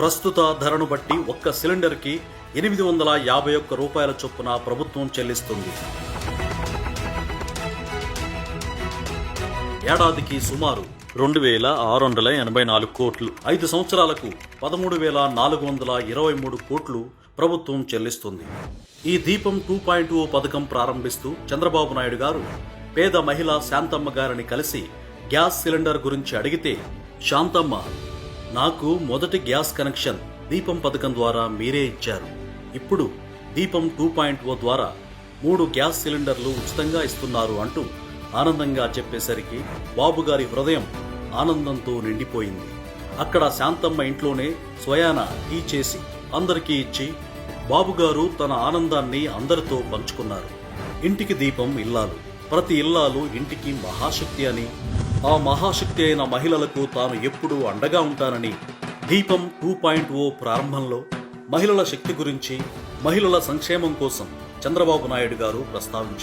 ప్రస్తుత ధరను బట్టి ఒక్క సిలిండర్కి 851 రూపాయల చొప్పున ప్రభుత్వం చెల్లిస్తుంది. ఏడాదికి సుమారు 2,684 కోట్లు, 5 సంవత్సరాలకు 13,423 కోట్లు ప్రభుత్వం చెల్లిస్తుంది. ఈ దీపం 2.0 పథకం ప్రారంభిస్తూ చంద్రబాబు నాయుడు గారు పేద మహిళ శాంతమ్మ గారిని కలిసి గ్యాస్ సిలిండర్ గురించి అడిగితే, శాంతమ్మ, నాకు మొదటి గ్యాస్ కనెక్షన్ దీపం పథకం ద్వారా మీరే ఇచ్చారు. ఇప్పుడు దీపం 2.0 ద్వారా 3 గ్యాస్ సిలిండర్లు ఉచితంగా ఇస్తున్నారు అంటూ ఆనందంగా చెప్పేసరికి బాబుగారి హృదయం ఆనందంతో నిండిపోయింది. అక్కడ శాంతమ్మ ఇంట్లోనే స్వయాన టీ చేసి అందరికీ ఇచ్చి బాబుగారు తన ఆనందాన్ని అందరితో పంచుకున్నారు. ఇంటికి దీపం ఇల్లాలు, ప్రతి ఇల్లాలు ఇంటికి మహాశక్తి అని, ఆ మహాశక్తి అయిన మహిళలకు తాను ఎప్పుడూ అండగా ఉంటానని దీపం 2.0 ప్రారంభంలో మహిళల శక్తి గురించి, మహిళల సంక్షేమం కోసం చంద్రబాబు నాయుడు గారు ప్రస్తావించారు.